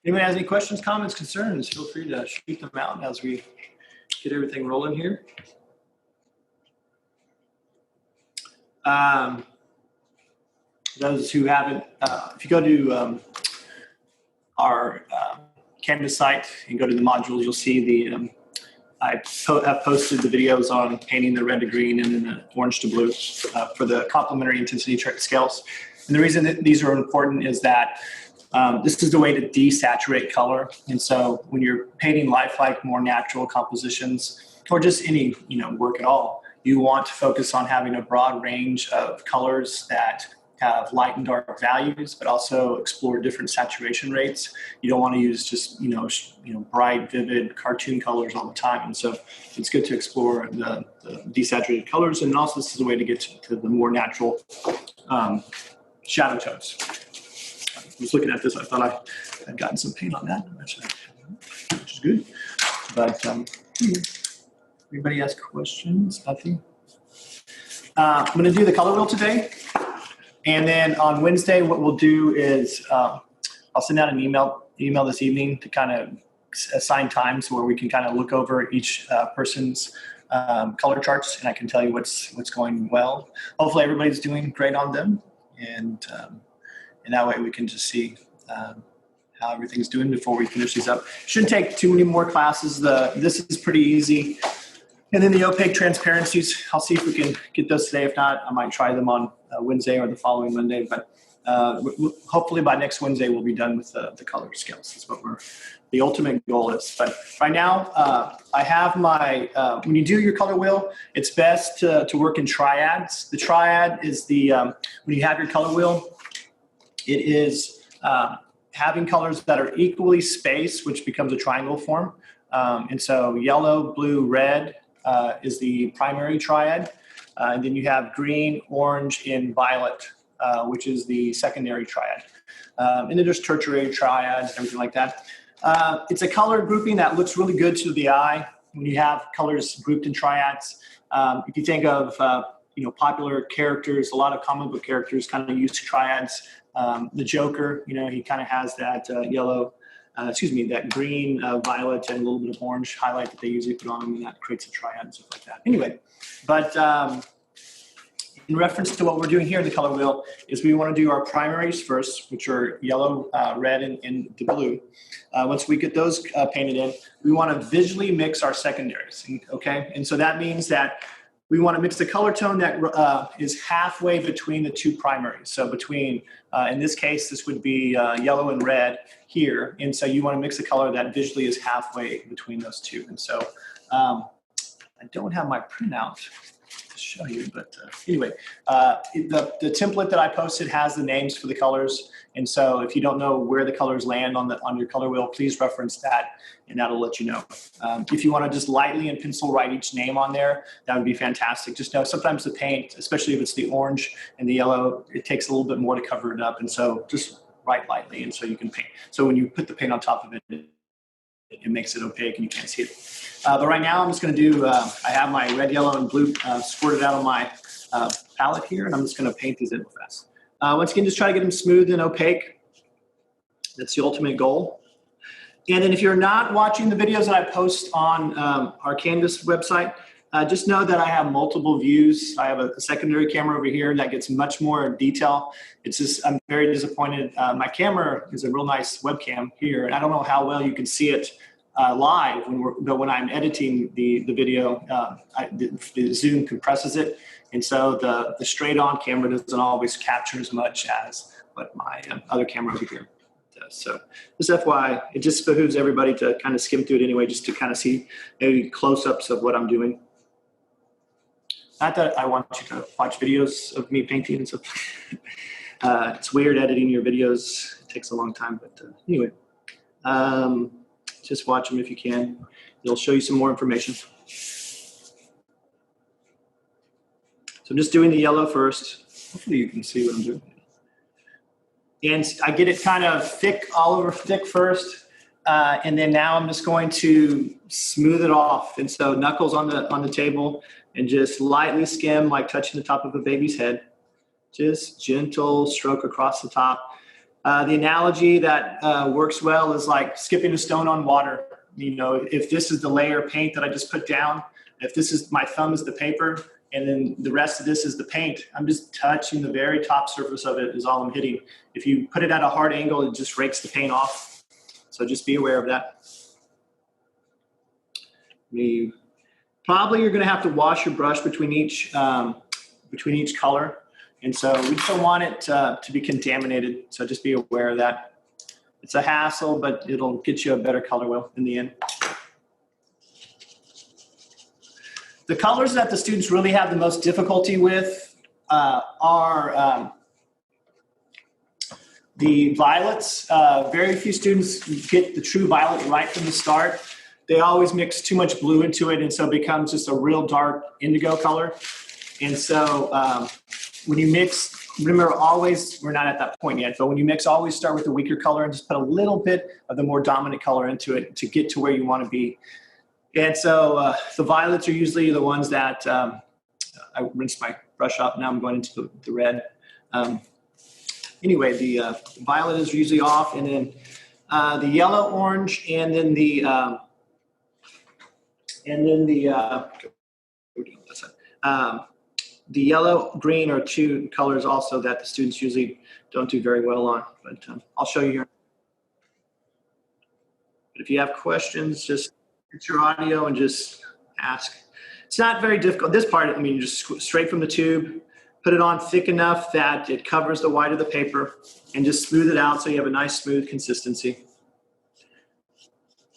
Anybody has any questions, comments, concerns, feel free to shoot them out as we get everything rolling here. Those who haven't, if you go to our Canvas site and go to the modules, you'll see the I have posted the videos on painting the red to green and then the orange to blue for the complementary intensity scales. And the reason that these are important is that this is the way to desaturate color. And so when you're painting lifelike, more natural compositions, or just any work at all, you want to focus on having a broad range of colors that have light and dark values, but also explore different saturation rates. You don't want to use just bright, vivid cartoon colors all the time. And so it's good to explore the desaturated colors, and also this is a way to get to the more natural shadow tones. I was looking at this, I thought I had gotten some paint on that, which is good. But anybody ask questions? Nothing? I'm going to do the color wheel today. And then on Wednesday, what we'll do is I'll send out an email this evening to kind of assign times where we can kind of look over each person's color charts, and I can tell you what's going well. Hopefully everybody's doing great on them, and that way we can just see how everything's doing before we finish these up. Shouldn't take too many more classes. This is pretty easy. And then the opaque transparencies, I'll see if we can get those today. If not, I might try them on Wednesday or the following Monday. But hopefully by next Wednesday, we'll be done with the color scales. That's what the ultimate goal is. But right now, I have my, when you do your color wheel, it's best to work in triads. The triad is when you have your color wheel, it is having colors that are equally spaced, which becomes a triangle form. And so yellow, blue, red is the primary triad. And then you have green, orange, and violet, which is the secondary triad. And then there's tertiary triads and everything like that. It's a color grouping that looks really good to the eye when you have colors grouped in triads. If you think of popular characters, a lot of comic book characters kind of use triads. The Joker, he kind of has that that green, violet, and a little bit of orange highlight that they usually put on them, and that creates a triad and stuff like that. Anyway, but in reference to what we're doing here in the color wheel is we want to do our primaries first, which are yellow, red, and the blue. Once we get those painted in, we want to visually mix our secondaries, okay? And so that means that we want to mix the color tone that is halfway between the two primaries. So between, in this case, this would be yellow and red here. And so you want to mix a color that visually is halfway between those two. And so I don't have my printout to show you, but anyway, the template that I posted has the names for the colors. And so if you don't know where the colors land on your color wheel, please reference that, and that'll let you know. If you want to just lightly in pencil write each name on there, that would be fantastic. Just know sometimes the paint, especially if it's the orange and the yellow, it takes a little bit more to cover it up. And so just write lightly, and so you can paint. So when you put the paint on top of it, it makes it opaque and you can't see it. But right now I'm just going to do, I have my red, yellow, and blue squirted out on my palette here, and I'm just going to paint these in real fast. Once again, just try to get them smooth and opaque. That's the ultimate goal. And then if you're not watching the videos that I post on our Canvas website, just know that I have multiple views. I have a secondary camera over here that gets much more detail. It's just, I'm very disappointed. My camera is a real nice webcam here, and I don't know how well you can see it live, but when I'm editing the video, the Zoom compresses it. And so the straight on camera doesn't always capture as much as what my other camera over here does. So just FYI, it just behooves everybody to kind of skim through it anyway, just to kind of see maybe close-ups of what I'm doing. Not that I want you to watch videos of me painting and stuff. It's weird editing your videos. It takes a long time, but anyway, just watch them if you can. It'll show you some more information. So I'm just doing the yellow first. Hopefully you can see what I'm doing. And I get it kind of thick, all over thick first. And then now I'm just going to smooth it off. And so knuckles on the table and just lightly skim, like touching the top of a baby's head. Just gentle stroke across the top. The analogy that works well is like skipping a stone on water. You know, if this is the layer of paint that I just put down, if this is my thumb is the paper, and then the rest of this is the paint, I'm just touching the very top surface of it is all I'm hitting. If you put it at a hard angle, it just rakes the paint off. So just be aware of that. Probably you're going to have to wash your brush between each color. And so we don't want it to be contaminated. So just be aware of that. It's a hassle, but it'll get you a better color wheel in the end. The colors that the students really have the most difficulty with are the violets. Very few students get the true violet right from the start. They always mix too much blue into it, and so it becomes just a real dark indigo color. And so when you mix, remember always, we're not at that point yet, but when you mix, always start with the weaker color and just put a little bit of the more dominant color into it to get to where you want to be. And so the violets are usually the ones that, I rinsed my brush off, now I'm going into the red. Anyway, the violet is usually off, and then the yellow, orange, and then the yellow, green are two colors also that the students usually don't do very well on, but I'll show you here. But if you have questions, just get your audio and just ask. It's not very difficult. This part, I mean, you just straight from the tube, put it on thick enough that it covers the white of the paper, and just smooth it out so you have a nice smooth consistency.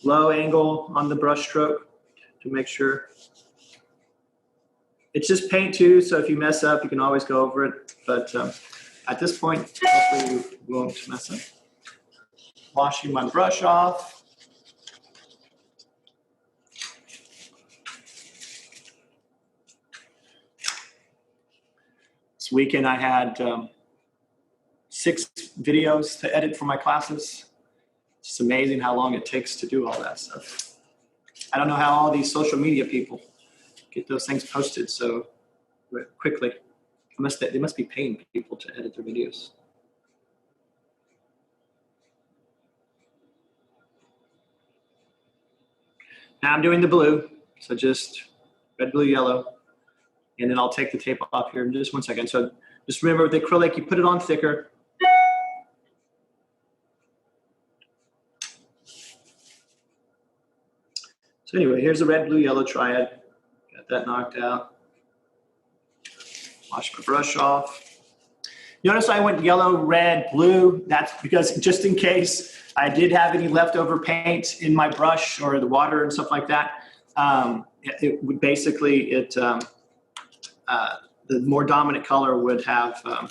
Low angle on the brush stroke to make sure. It's just paint too, so if you mess up, you can always go over it. But at this point, hopefully you won't mess up. Washing my brush off. This weekend I had 6 videos to edit for my classes. It's amazing how long it takes to do all that stuff. I don't know how all these social media people get those things posted so quickly. They must be paying people to edit their videos. Now I'm doing the blue, so just red, blue, yellow. And then I'll take the tape off here in just 1 second. So just remember with the acrylic, you put it on thicker. So anyway, here's the red, blue, yellow triad. Got that knocked out. Wash my brush off. Notice I went yellow, red, blue. That's because just in case I did have any leftover paint in my brush or the water and stuff like that, it would basically, the more dominant color would have kind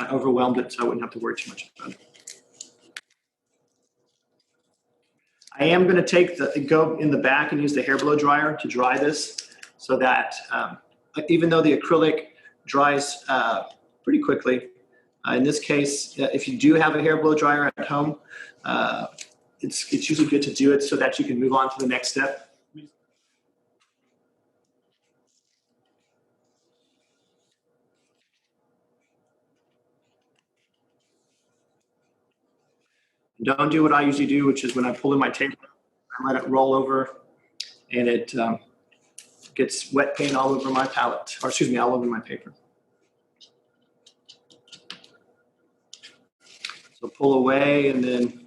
of overwhelmed it, so I wouldn't have to worry too much about it. I am going to go in the back and use the hair blow dryer to dry this so that even though the acrylic dries pretty quickly, in this case, if you do have a hair blow dryer at home, it's usually good to do it so that you can move on to the next step. Don't do what I usually do, which is when I pull in my tape, I let it roll over, and it gets wet paint all over my palette, or excuse me, all over my paper. So pull away, and then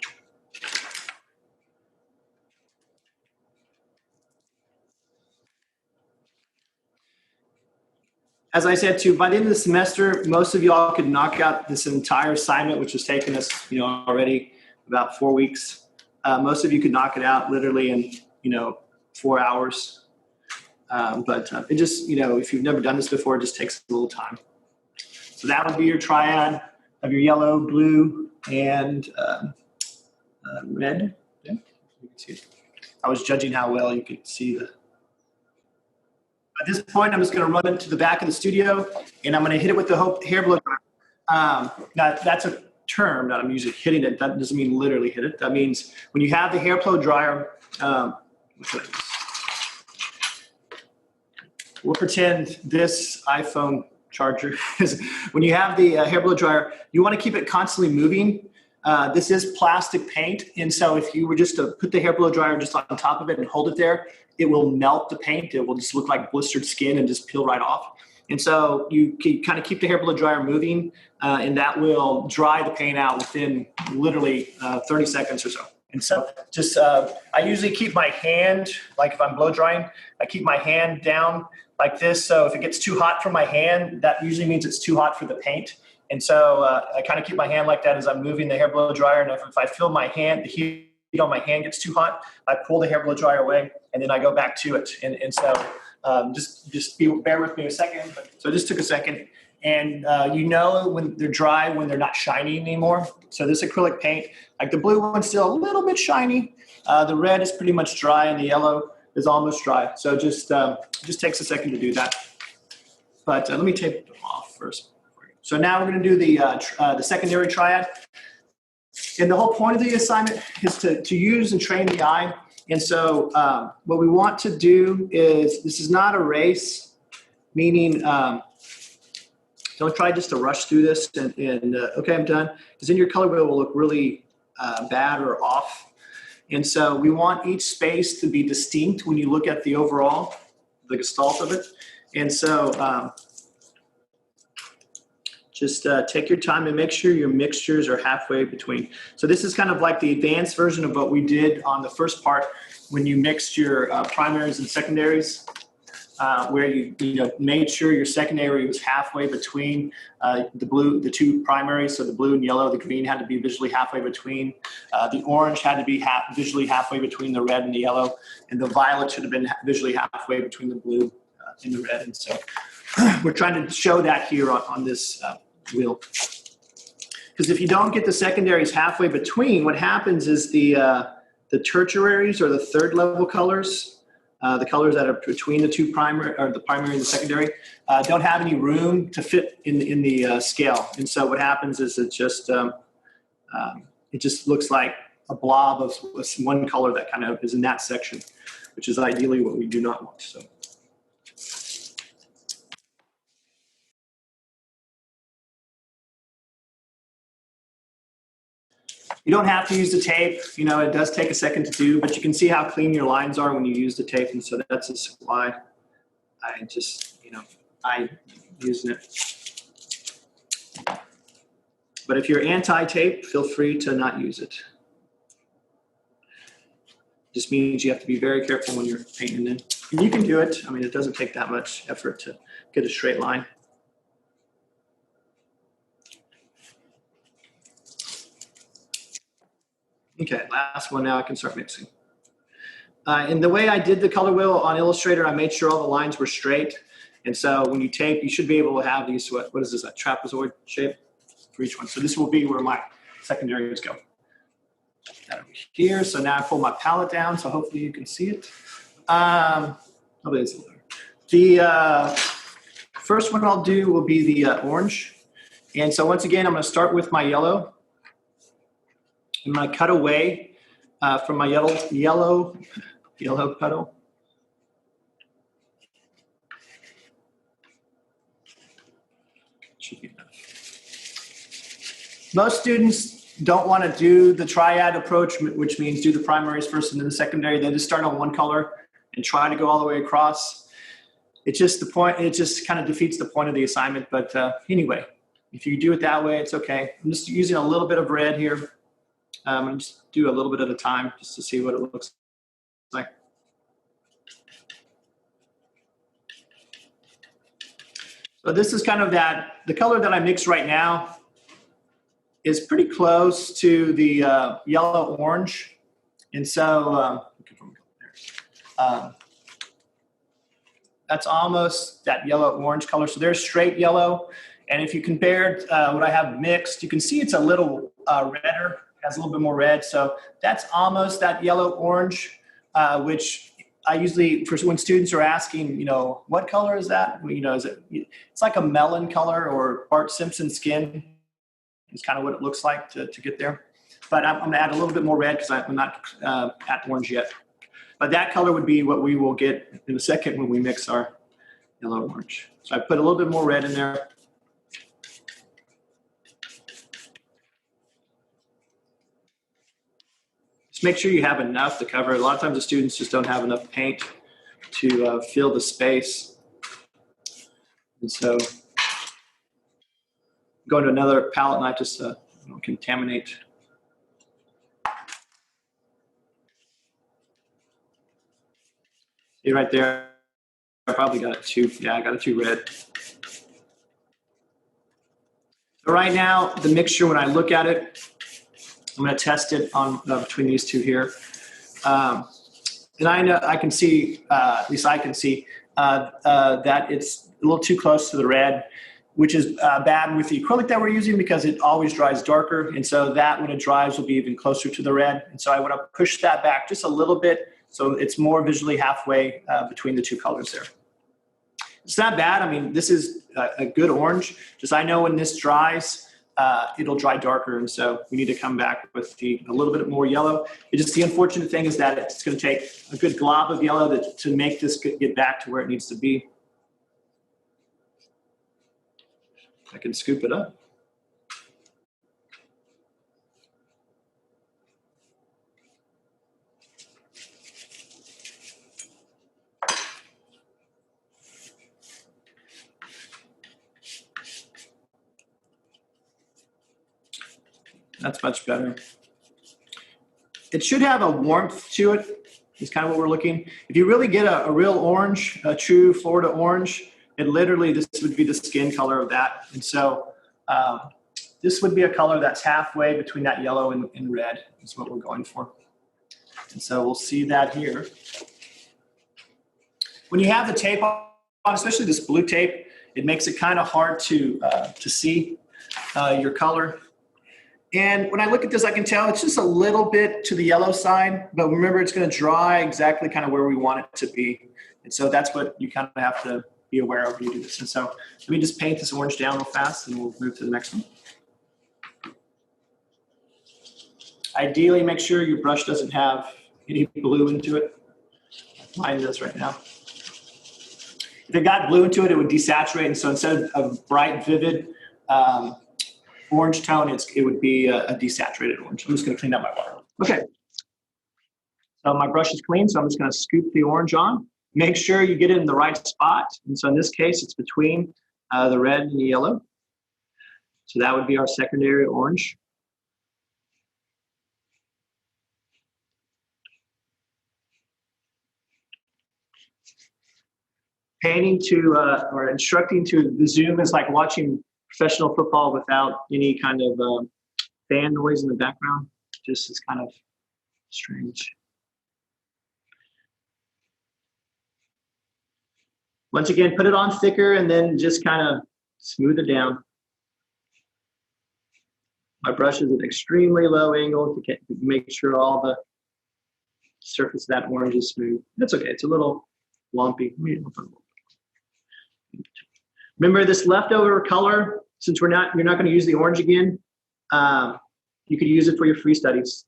as I said too, by the end of the semester, most of y'all could knock out this entire assignment, which has taken us, already about 4 weeks. Most of you could knock it out literally in, 4 hours. But it just, if you've never done this before, it just takes a little time. So that would be your triad of your yellow, blue, and red. Yeah, you can see it. I was judging how well you could see the. At this point, I'm just going to run it to the back of the studio, and I'm going to hit it with the hair blow dryer. Now, that's a term that I'm using, hitting it. That doesn't mean literally hit it. That means when you have the hair blow dryer, we'll pretend this iPhone charger is when you have the hair blow dryer, you want to keep it constantly moving. This is plastic paint, and so if you were just to put the hair blow dryer just on top of it and hold it there, it will melt the paint. It will just look like blistered skin and just peel right off. And so you can kind of keep the hair blow dryer moving, and that will dry the paint out within literally 30 seconds or so. And so just, I usually keep my hand, like if I'm blow drying, I keep my hand down like this. So if it gets too hot for my hand, that usually means it's too hot for the paint. And so I kind of keep my hand like that as I'm moving the hair blow dryer. And if I feel my hand, the heat on my hand gets too hot, I pull the hair blow dryer away and then I go back to it. And so bear with me a second. So this took a second. And you know when they're dry, when they're not shiny anymore. So this acrylic paint, like the blue one's still a little bit shiny. The red is pretty much dry and the yellow is almost dry. So just takes a second to do that. But let me tape them off first. So now we're going to do the secondary triad. And the whole point of the assignment is to use and train the eye. And so what we want to do is, this is not a race, meaning don't try just to rush through this and okay, I'm done. Because then your color wheel will look really bad or off. And so we want each space to be distinct when you look at the overall, the gestalt of it. And so just take your time and make sure your mixtures are halfway between. So this is kind of like the advanced version of what we did on the first part when you mixed your primaries and secondaries. Where you made sure your secondary was halfway between the two primaries. So the blue and yellow, the green had to be visually halfway between. The orange had to be visually halfway between the red and the yellow. And the violet should have been visually halfway between the blue and the red. And so we're trying to show that here on this wheel. Because if you don't get the secondaries halfway between, what happens is the tertiaries or the third level colors, the colors that are between the two primary, or the primary and the secondary, don't have any room to fit in the scale. And so what happens is it just looks like a blob of one color that kind of is in that section, which is ideally what we do not want. So. You don't have to use the tape. You know, it does take a second to do, but you can see how clean your lines are when you use the tape. And so that's just why I just, I using it. But if you're anti-tape, feel free to not use it. Just means you have to be very careful when you're painting it. And you can do it. I mean, it doesn't take that much effort to get a straight line. Okay, last one now I can start mixing. And the way I did the color wheel on Illustrator, I made sure all the lines were straight. And so when you tape, you should be able to have these, what is this, a trapezoid shape for each one. So this will be where my secondaries go. That over here. So now I pull my palette down, so hopefully you can see it. The first one I'll do will be the orange. And so once again, I'm going to start with my yellow. I'm going to cut away from my yellow petal. Should be enough. Most students don't want to do the triad approach, which means do the primaries first and then the secondary. They just start on one color and try to go all the way across. It's just the point. It just kind of defeats the point of the assignment. But anyway, if you do it that way, it's okay. I'm just using a little bit of red here. I'm going to just do a little bit at a time just to see what it looks like. So this is kind of the color that I mixed right now is pretty close to the yellow-orange. And so that's almost that yellow-orange color. So there's straight yellow. And if you compare what I have mixed, you can see it's a little redder. Has a little bit more red, so that's almost that yellow-orange, which I usually, when students are asking, what color is that? It's like a melon color or Bart Simpson skin. Is kind of what it looks like to get there. But I'm going to add a little bit more red because I'm not at orange yet. But that color would be what we will get in a second when we mix our yellow, orange. So I put a little bit more red in there. Just make sure you have enough to cover. A lot of times the students just don't have enough paint to fill the space. And so go into another palette knife, just contaminate. See right there, I probably got it too. Yeah, I got it too red. So right now, the mixture, when I look at it, I'm going to test it on between these two here. And I know I can see, at least I can see, that it's a little too close to the red, which is bad with the acrylic that we're using because it always dries darker. And so that, when it dries, will be even closer to the red. And so I want to push that back just a little bit so it's more visually halfway between the two colors there. It's not bad. I mean, this is a good orange. Just I know when this dries, it'll dry darker, and so we need to come back with a little bit more yellow. It's just the unfortunate thing is that it's going to take a good glob of yellow to make this get back to where it needs to be. I can scoop it up. That's much better. It should have a warmth to it. Is kind of what we're looking. If you really get a real orange, a true Florida orange, it literally, this would be the skin color of that. And so this would be a color that's halfway between that yellow and red is what we're going for. And so we'll see that here. When you have the tape on, especially this blue tape, it makes it kind of hard to see your color. And when I look at this, I can tell it's just a little bit to the yellow side, but remember it's going to dry exactly kind of where we want it to be. And so that's what you kind of have to be aware of when you do this. And so let me just paint this orange down real fast and we'll move to the next one. Ideally, make sure your brush doesn't have any blue into it. Mine does right now. If it got blue into it, it would desaturate. And so instead of bright, vivid orange tone, it would be a desaturated orange. I'm just going to clean out my water. Okay. So my brush is clean, so I'm just going to scoop the orange on. Make sure you get it in the right spot. And so in this case, it's between the red and the yellow. So that would be our secondary orange. Painting to, or instructing to the zoom is like watching professional football without any kind of fan noise in the background. Just is kind of strange. Once again, put it on thicker and then just kind of smooth it down. My brush is at an extremely low angle to make sure all the surface of that orange is smooth. That's okay, it's a little lumpy. Remember this leftover color, since you're not going to use the orange again, you could use it for your free studies.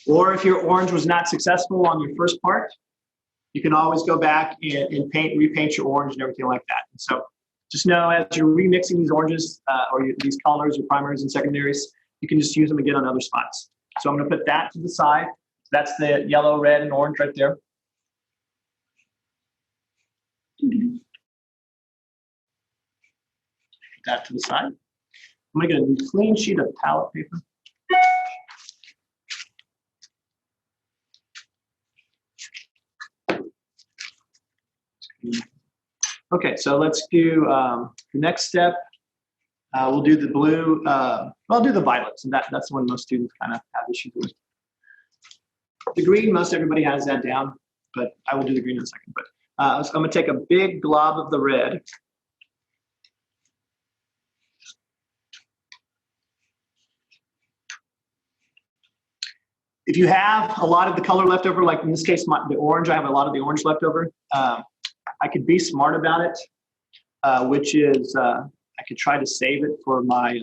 Or if your orange was not successful on your first part, you can always go back and repaint your orange and everything like that. And so just know as you're remixing these oranges these colors, your primaries and secondaries, you can just use them again on other spots. So I'm going to put that to the side. That's the yellow, red, and orange right there. Put that to the side. I'm going to get a clean sheet of palette paper. Okay, so let's do the next step. We'll do the blue. I'll do the violets, and that's the one most students kind of have issues with. The green, most everybody has that down, but I will do the green in a second. But so I'm going to take a big glob of the red. If you have a lot of the color left over, like in this case, the orange, I have a lot of the orange left over. I could be smart about it, which is I could try to save it for my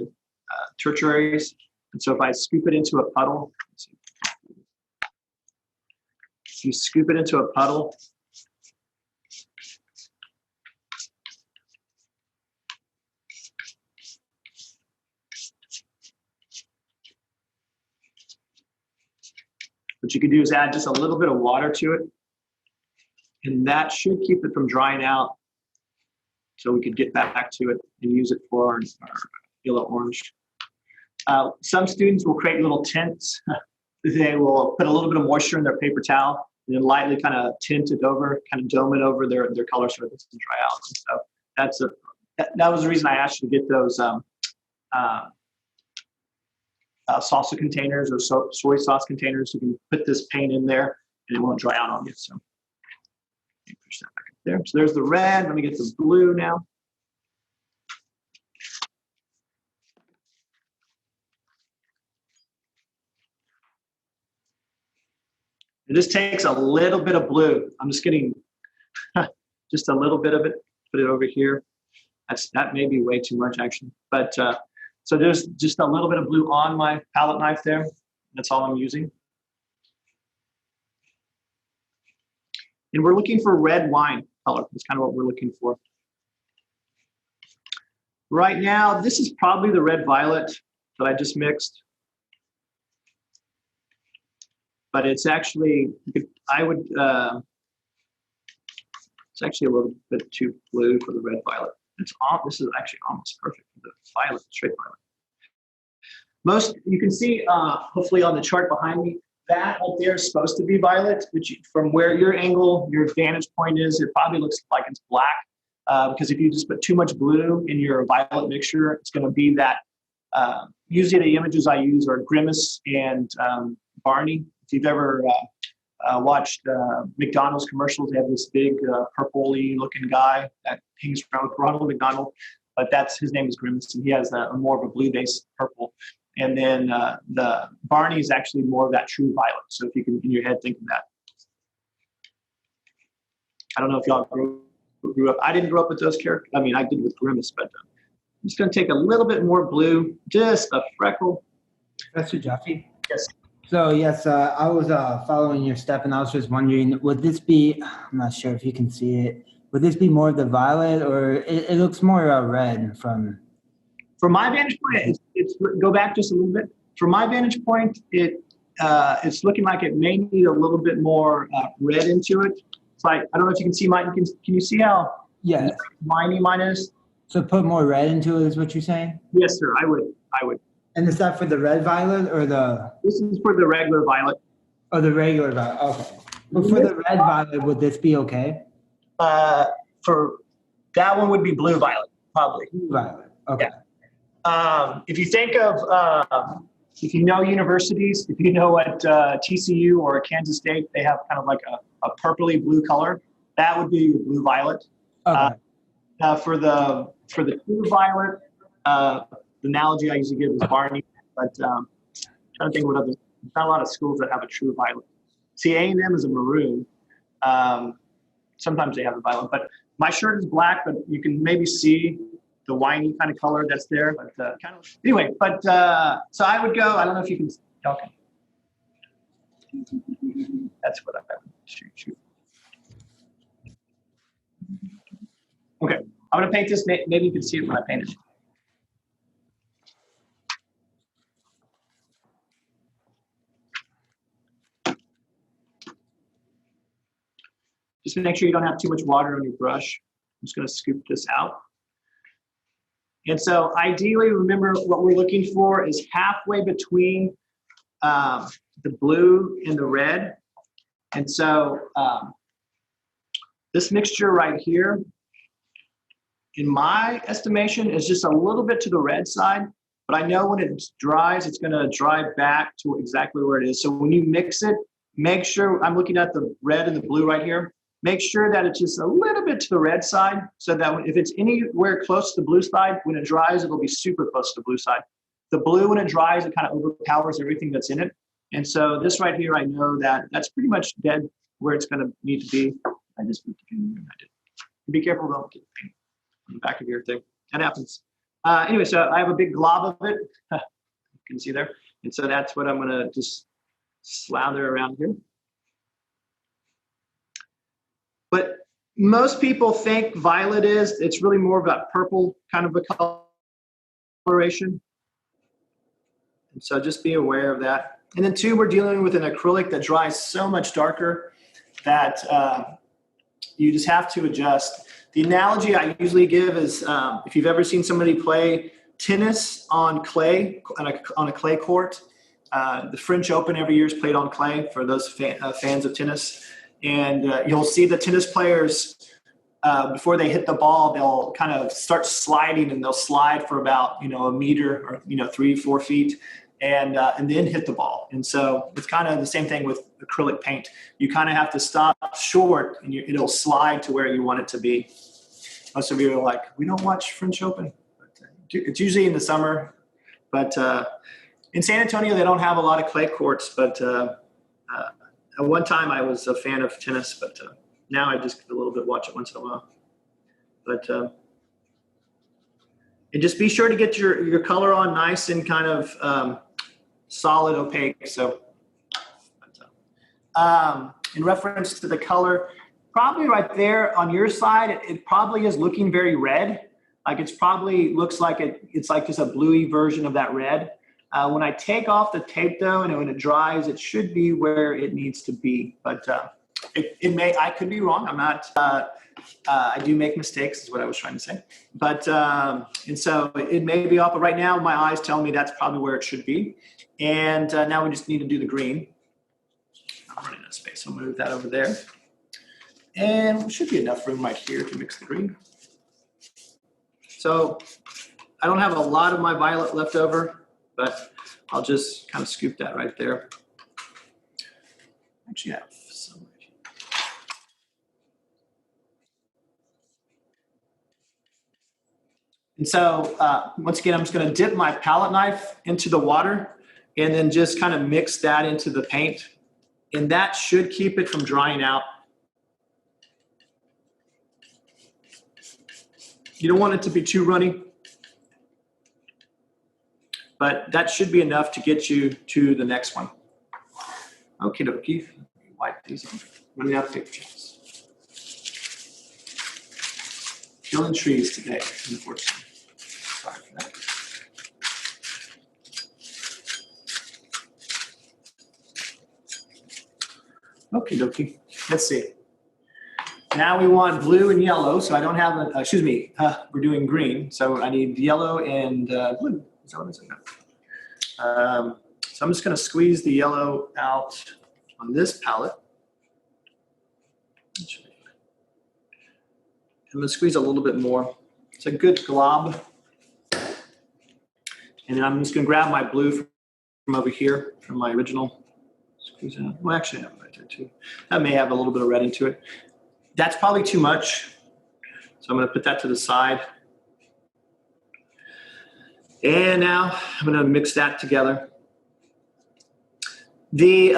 tertiaries. And so if I scoop it into a puddle, if you scoop it into a puddle, what you could do is add just a little bit of water to it, and that should keep it from drying out, so we could get back to it and use it for our yellow orange. Some students will create little tints. They will put a little bit of moisture in their paper towel and then lightly kind of tint it over, kind of dome it over their color so it doesn't dry out. So that was the reason I asked you to get those salsa containers or soy sauce containers. You can put this paint in there and it won't dry out on you. So push that back up there. So there's the red. Let me get the blue now. It just takes a little bit of blue. I'm just getting just a little bit of it, put it over here. That may be way too much actually. But so there's just a little bit of blue on my palette knife there. That's all I'm using. And we're looking for red wine color. That's kind of what we're looking for. Right now, this is probably the red violet that I just mixed. But it's actually, it's actually a little bit too blue for the red violet. This is actually almost perfect for the violet, straight violet. You can see, hopefully on the chart behind me, that up there is supposed to be violet, which from where your angle, your vantage point is, it probably looks like it's black. Because if you just put too much blue in your violet mixture, it's going to be that. Usually the images I use are Grimace and Barney. If you've ever watched McDonald's commercials, they have this big purpley looking guy that hangs around with Ronald McDonald, but his name is Grimace, and he has more of a blue base purple. And then the Barney is actually more of that true violet. So if you can, in your head, think of that. I don't know if y'all grew up. I didn't grow up with those characters. I mean, I did with Grimace, but I'm just going to take a little bit more blue, just a freckle. Professor Jaffe? Yes. So yes, I was following your step, and I was just wondering, would this be, I'm not sure if you can see it, would this be more of the violet, or it looks more red from my vantage point, it's go back just a little bit. From my vantage point, it's looking like it may need a little bit more red into it. It's like, I don't know if you can see mine. Can you see how winey mine is? So put more red into it is what you're saying? Yes, sir, I would. And is that for the red violet or the? This is for the regular violet. Oh, the regular violet, okay. But for the red violet, would this be okay? For that one would be blue violet, probably. Blue violet, okay. Yeah. If you think of, if you know universities, if you know what TCU or Kansas State, they have kind of like a purpley blue color, that would be blue violet. Okay. For the true violet, the analogy I usually give is Barney, but I'm trying to think what other, there's not a lot of schools that have a true violet. See, A&M is a maroon. Sometimes they have a violet, but my shirt is black, but you can maybe see the winey kind of color that's there. But anyway, so I would go, I don't know if you can, okay. That's what I would shoot. Okay, I'm gonna paint this, maybe you can see it when I paint it. Just make sure you don't have too much water on your brush. I'm just going to scoop this out. And so ideally, remember what we're looking for is halfway between the blue and the red. And so this mixture right here, in my estimation, is just a little bit to the red side. But I know when it dries, it's going to dry back to exactly where it is. So when you mix it, make sure, I'm looking at the red and the blue right here. Make sure that it's just a little bit to the red side so that if it's anywhere close to the blue side, when it dries, it'll be super close to the blue side. The blue, when it dries, it kind of overpowers everything that's in it. And so this right here, I know that that's pretty much dead where it's going to need to be. I just put the paint in. I did. Be careful, don't get paint on the back of your thing. That happens. Anyway, so I have a big glob of it. You can see there. And so that's what I'm going to just slather around here. But most people think violet it's really more of that purple kind of a coloration. And so just be aware of that. And then 2, we're dealing with an acrylic that dries so much darker that you just have to adjust. The analogy I usually give is if you've ever seen somebody play tennis on clay, on a clay court. The French Open every year is played on clay for those fans of tennis. And you'll see the tennis players, before they hit the ball, they'll kind of start sliding, and they'll slide for about, a meter or, 3-4 feet, and then hit the ball. And so it's kind of the same thing with acrylic paint. You kind of have to stop short, and it'll slide to where you want it to be. Most of you are like, we don't watch French Open. But it's usually in the summer. But in San Antonio, they don't have a lot of clay courts. But at one time, I was a fan of tennis. But now I just a little bit watch it once in a while. But and just be sure to get your color on nice and kind of solid opaque. So in reference to the color, probably right there on your side, it probably is looking very red. Like it's probably looks like it's like just a bluey version of that red. When I take off the tape though, and when it dries, it should be where it needs to be. But I could be wrong. I'm not, I do make mistakes is what I was trying to say. But, and so it may be off, but right now my eyes tell me that's probably where it should be. And now we just need to do the green. I'm running out of space, so I'll move that over there. And there should be enough room right here to mix the green. So I don't have a lot of my violet left over, but I'll just kind of scoop that right there. Actually, I have some right here. And so once again, I'm just going to dip my palette knife into the water and then just kind of mix that into the paint. And that should keep it from drying out. You don't want it to be too runny, but that should be enough to get you to the next one. Okie dokie. Wipe these off. Running out of pictures. Killing trees today, unfortunately. Sorry for that. Okie dokie. Let's see. Now we want blue and yellow, so I don't have a, excuse me, we're doing green, so I need yellow and blue. Is that what it's like? So I'm just going to squeeze the yellow out on this palette. I'm going to squeeze a little bit more. It's a good glob. And then I'm just going to grab my blue from over here, from my original. Squeeze it out. Well, actually, I have it right there too. That may have a little bit of red into it. That's probably too much. So I'm going to put that to the side. And now I'm going to mix that together. The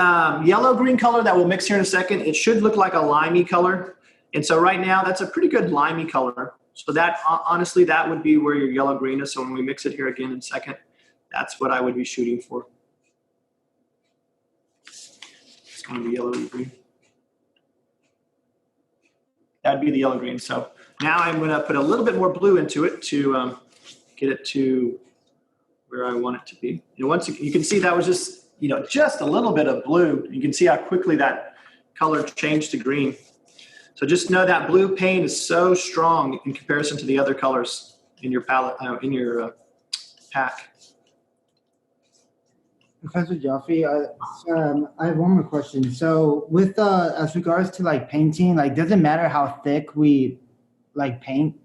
yellow-green color that we'll mix here in a second, it should look like a limey color. And so right now, that's a pretty good limey color. So that, honestly, that would be where your yellow-green is. So when we mix it here again in a second, that's what I would be shooting for. It's going to be yellow-green. That'd be the yellow-green. So now I'm going to put a little bit more blue into it to get it to where I want it to be. And once you can see that was just, just a little bit of blue. You can see how quickly that color changed to green. So just know that blue paint is so strong in comparison to the other colors in your palette, in your pack. Professor Jaffe, I have one more question. So with as regards to like painting, like does it matter how thick we like paint?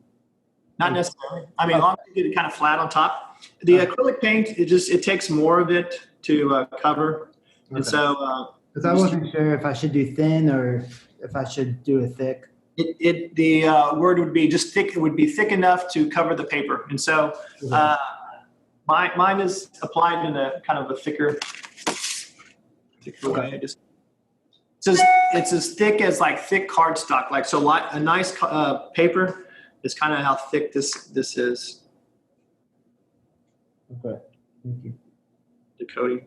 Not necessarily. I mean, as long as you get it kind of flat on top. The acrylic paint, it takes more of it to cover. Okay. And so because I wasn't sure if I should do thin or if I should do it thick. The word would be just thick. It would be thick enough to cover the paper. And so mine is applied in a kind of a thicker way. It's as thick as like thick cardstock. Like so, a nice paper is kind of how thick this is. Okay, thank you. The coating.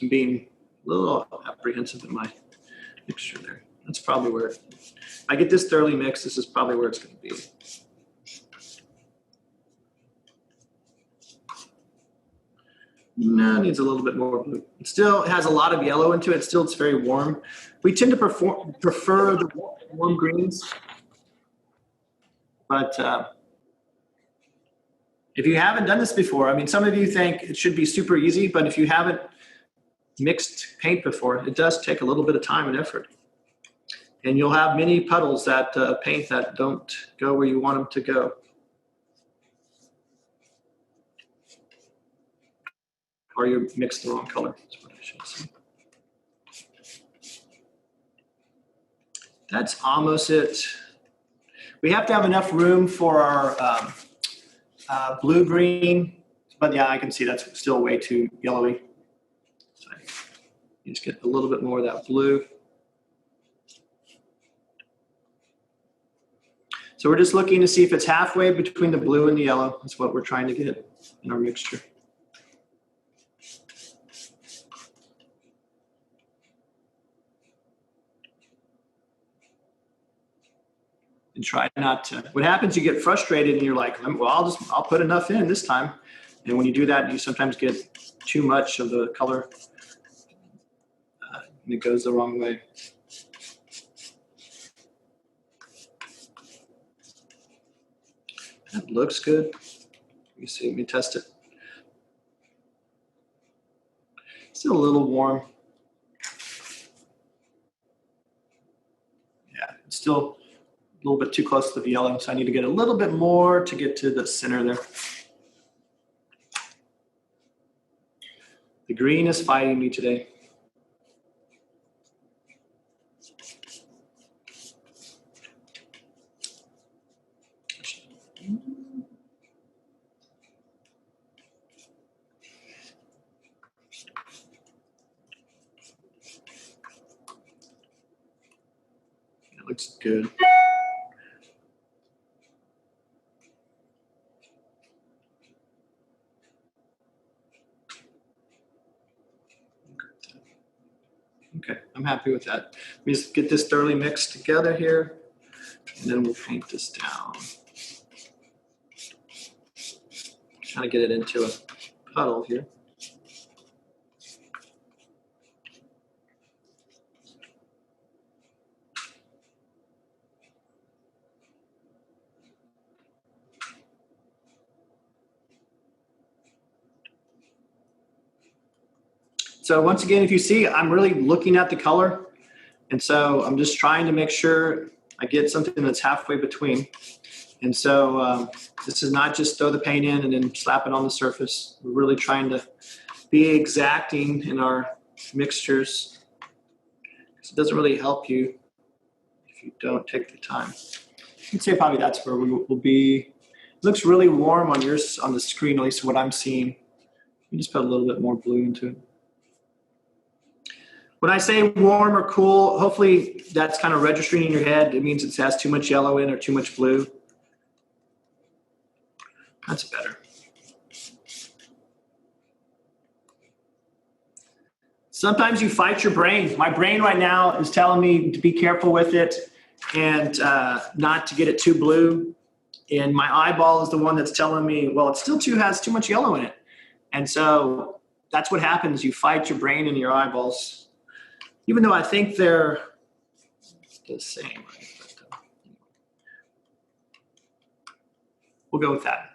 I'm being a little apprehensive in my mixture there. That's probably where, if I get this thoroughly mixed, this is probably where it's going to be. No, it needs a little bit more blue. It still has a lot of yellow into it. Still, it's very warm. We tend to prefer the warm greens. But if you haven't done this before, I mean, some of you think it should be super easy, but if you haven't mixed paint before, it does take a little bit of time and effort. And you'll have many puddles that paint that don't go where you want them to go. Or you mix the wrong color. That's what I should say. That's almost it. We have to have enough room for our blue-green, but yeah, I can see that's still way too yellowy. So you just get a little bit more of that blue. So we're just looking to see if it's halfway between the blue and the yellow. That's what we're trying to get in our mixture. And try not to. What happens, you get frustrated and you're like, well, I'll put enough in this time. And when you do that, you sometimes get too much of the color and it goes the wrong way. That looks good. Let me see, let me test it. Still a little warm. Yeah, it's still a little bit too close to the yellow, so I need to get a little bit more to get to the center there. The green is fighting me today. It looks good. Okay, I'm happy with that. Let me just get this thoroughly mixed together here, and then we'll paint this down. Trying to get it into a puddle here. So once again, if you see, I'm really looking at the color. And so I'm just trying to make sure I get something that's halfway between. And so this is not just throw the paint in and then slap it on the surface. We're really trying to be exacting in our mixtures. It doesn't really help you if you don't take the time. I'd say probably that's where we will be. It looks really warm on yours, on the screen, at least what I'm seeing. You just put a little bit more blue into it. When I say warm or cool, hopefully that's kind of registering in your head. It means it has too much yellow in or too much blue. That's better. Sometimes you fight your brain. My brain right now is telling me to be careful with it and not to get it too blue. And my eyeball is the one that's telling me, well, it still has too much yellow in it. And so that's what happens. You fight your brain and your eyeballs. Even though I think they're the same. But, we'll go with that.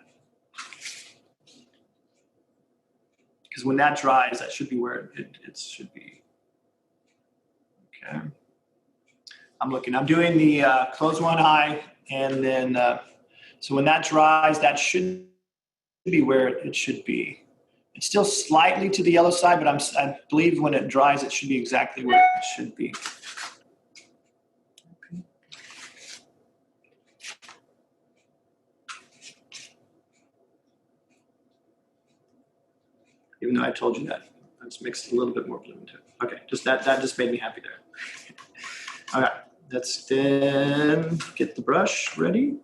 Because when that dries, that should be where it should be. Okay. I'm doing the close one eye, and then, so when that dries, that should be where it should be. It's still slightly to the yellow side, but I believe when it dries, it should be exactly where it should be. Okay. Even though I told you that, I just mixed a little bit more blue into it. Okay, just that just made me happy there. All right, let's then get the brush ready.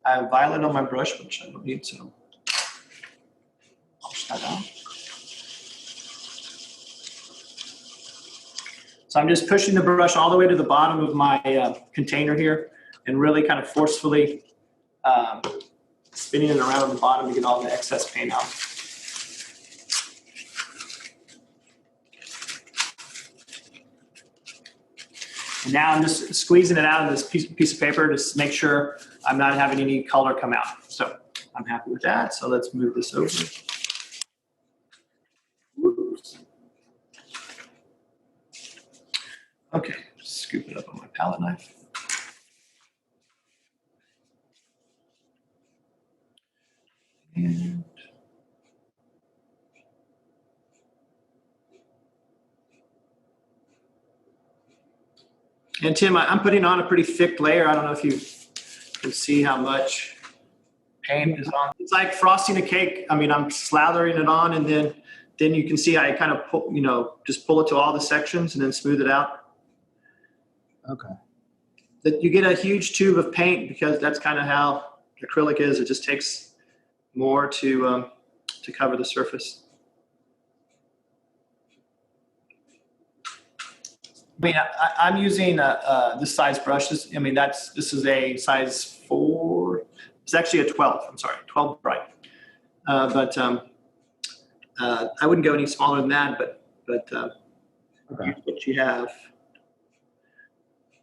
I have violet on my brush, which I don't need, so wash that out. So I'm just pushing the brush all the way to the bottom of my container here and really kind of forcefully spinning it around the bottom to get all the excess paint out. And now I'm just squeezing it out of this piece of paper to make sure I'm not having any color come out. So I'm happy with that. So let's move this over. Okay, scoop it up on my palette knife. And Tim, I'm putting on a pretty thick layer. I don't know if you can see how much paint is on. It's like frosting a cake. I mean, I'm slathering it on, and then you can see I kind of pull, just pull it to all the sections and then smooth it out. Okay. That you get a huge tube of paint because that's kind of how acrylic is. It just takes more to cover the surface. I mean, I'm using this size brush. This is a size 4. It's actually a 12. I'm sorry, 12 bright. But I wouldn't go any smaller than that. But Okay. what you have.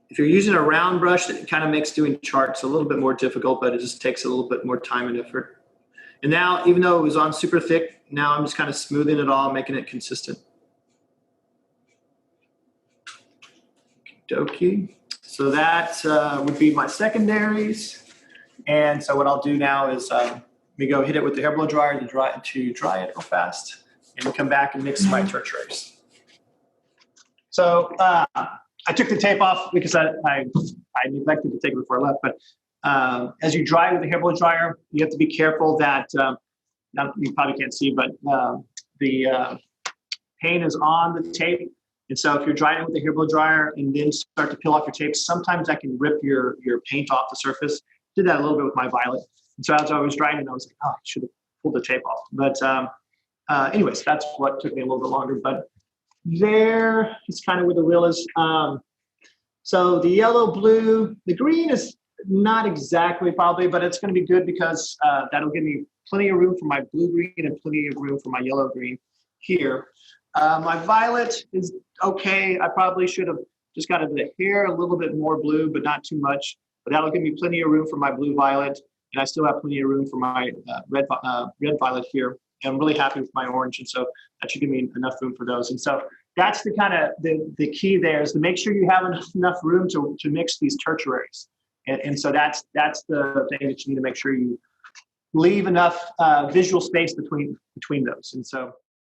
If you're using a round brush, that kind of makes doing charts a little bit more difficult, but it just takes a little bit more time and effort. And now, even though it was on super thick, now I'm just kind of smoothing it all, making it consistent. Okie. So that would be my secondaries. And so what I'll do now is let me go hit it with the hair blow dryer to dry it real fast, and come back and mix my tertiaries. So I took the tape off because I neglected to take it before I left. But as you dry with the hair blow dryer, you have to be careful that you probably can't see, but the paint is on the tape. And so if you're drying it with the hair blow dryer and then start to peel off your tape, sometimes that can rip your paint off the surface. Did that a little bit with my violet. And so as I was drying it, I was like, oh, I should have pulled the tape off. But anyways, that's what took me a little bit longer. But there is kind of where the wheel is. So the yellow, blue, the green is not exactly probably, but it's going to be good because that'll give me plenty of room for my blue green and plenty of room for my yellow green here. My violet is okay. I probably should have just got the hair a little bit more blue, but not too much. But that'll give me plenty of room for my blue violet, and I still have plenty of room for my red violet here. And I'm really happy with my orange, and so that should give me enough room for those. And so that's the kind of the key there is to make sure you have enough room to mix these tertiaries. And so that's the thing that you need to make sure you leave enough visual space between those. And so